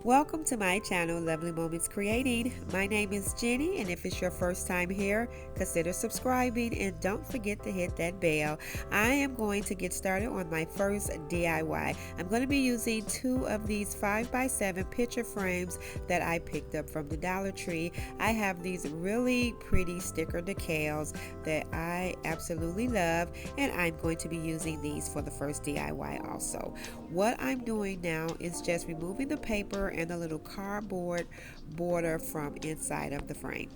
Welcome to my channel, Lovely Moments Creating. My name is Jenny, and if it's your first time here, consider subscribing and don't forget to hit that bell. I am going to get started on my first DIY. I'm going to be using two of these 5x7 picture frames that I picked up from the Dollar Tree. I have these really pretty sticker decals that I absolutely love, and I'm going to be using these for the first DIY also. What I'm doing now is just removing the paper and the little cardboard border from inside of the frame.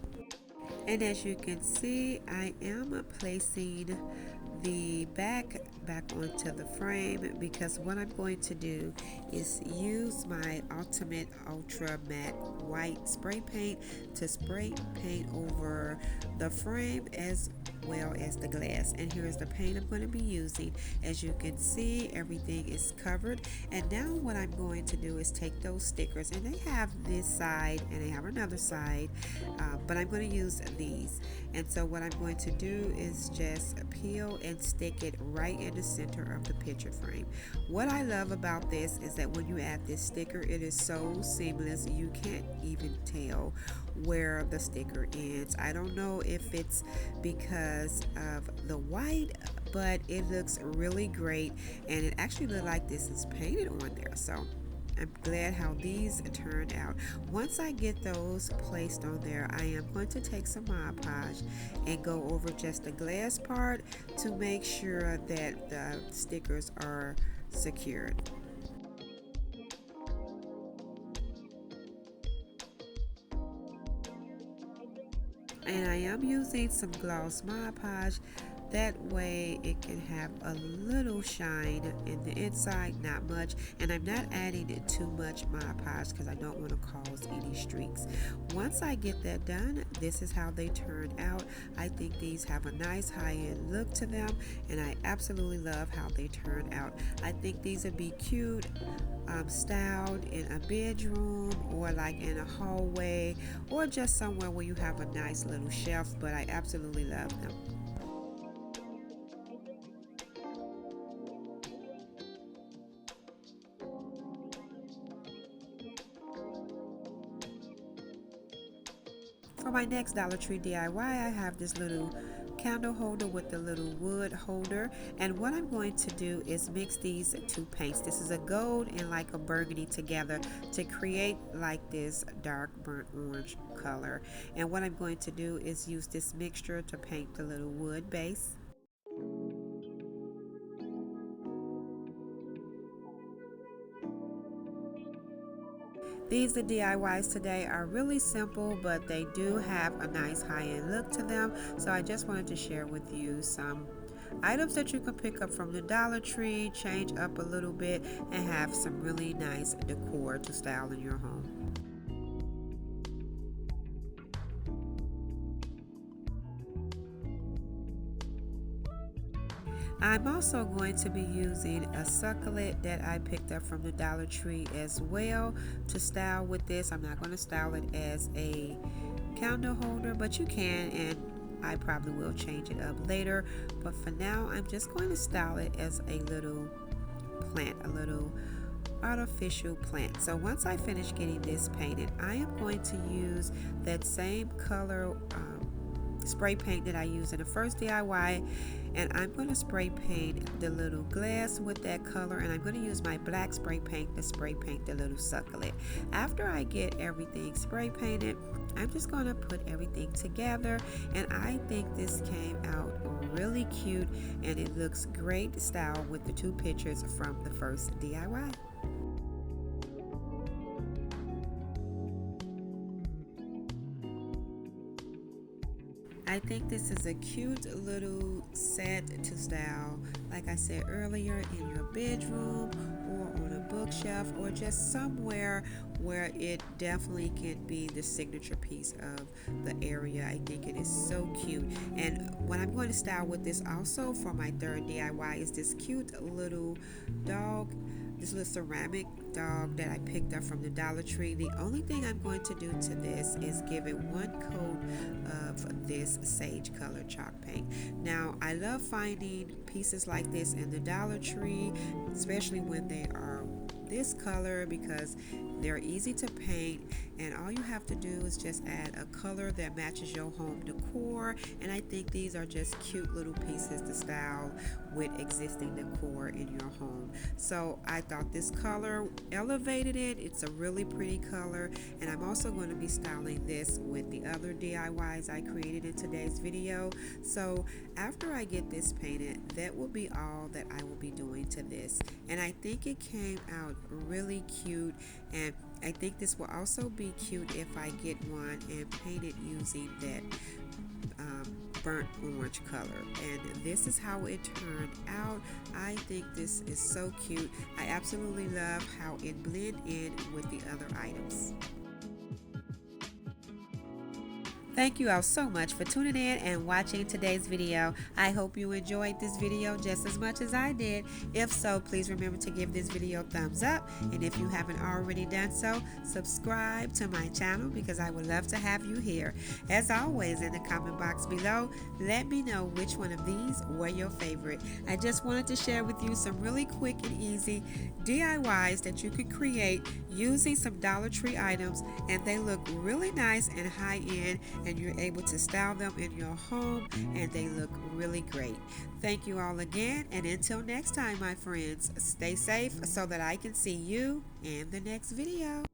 And as you can see, I am placing the back onto the frame because what I'm going to do is use my Ultimate Ultra Matte White spray paint to spray paint over the frame as well as the glass. And here's the paint I'm going to be using. As you can see, everything is covered, and now what I'm going to do is take those stickers, and they have this side and they have another side, but I'm going to use these. And so what I'm going to do is just peel and stick it right in the center of the picture frame. What I love about this is that when you add this sticker, it is so seamless, you can't even tell where the sticker ends. I don't know if it's because of the white, but it looks really great, and it actually looks like this is painted on there. So I'm glad how these turned out. Once I get those placed on there, I am going to take some Mod Podge and go over just the glass part to make sure that the stickers are secured. And I am using some gloss Mod Podge. That way it can have a little shine in the inside, not much. And I'm not adding too much Mod Podge because I don't want to cause any streaks. Once I get that done, this is how they turn out. I think these have a nice high-end look to them, and I absolutely love how they turn out. I think these would be cute styled in a bedroom or like in a hallway or just somewhere where you have a nice little shelf, but I absolutely love them. For my next Dollar Tree DIY, I have this little candle holder with the little wood holder, and what I'm going to do is mix these two paints. This is a gold and like a burgundy together to create like this dark burnt orange color. And what I'm going to do is use this mixture to paint the little wood base. These the DIYs today are really simple, but they do have a nice high-end look to them. So I just wanted to share with you some items that you can pick up from the Dollar Tree, change up a little bit, and have some really nice decor to style in your home. I'm also going to be using a succulent that I picked up from the Dollar Tree as well to style with this. I'm not going to style it as a candle holder, but you can, and I probably will change it up later. But for now, I'm just going to style it as a little plant, a little artificial plant. So once I finish getting this painted, I am going to use that same color spray paint that I used in the first DIY, and I'm going to spray paint the little glass with that color, and I'm going to use my black spray paint to spray paint the little succulent. After I get everything spray painted, I'm just going to put everything together, and I think this came out really cute, and it looks great style with the two pictures from the first DIY. I think this is a cute little set to style, like I said earlier, in your bedroom or on a bookshelf or just somewhere where it definitely can be the signature piece of the area. I think it is so cute. And what I'm going to style with this also for my third DIY is this cute little dog, this little ceramic dog that I picked up from the Dollar Tree. The only thing I'm going to do to this is give it one coat of this sage color chalk paint. Now, I love finding pieces like this in the Dollar Tree, especially when they are this color, because they're easy to paint, and all you have to do is just add a color that matches your home decor. And I think these are just cute little pieces to style with existing decor in your home. So I thought this color elevated it. It's a really pretty color, and I'm also going to be styling this with the other DIYs I created in today's video. So after I get this painted, that will be all that I will be doing to this, and I think it came out really cute. And I think this will also be cute if I get one and paint it using that burnt orange color. And this is how it turned out. I think this is so cute. I absolutely love how it blended in with the other items. Thank you all so much for tuning in and watching today's video. I hope you enjoyed this video just as much as I did. If so, please remember to give this video a thumbs up. And if you haven't already done so, subscribe to my channel because I would love to have you here. As always, in the comment box below, let me know which one of these were your favorite. I just wanted to share with you some really quick and easy DIYs that you could create using some Dollar Tree items, and they look really nice and high end, and you're able to style them in your home, and they look really great. Thank you all again, and until next time, my friends, stay safe so that I can see you in the next video.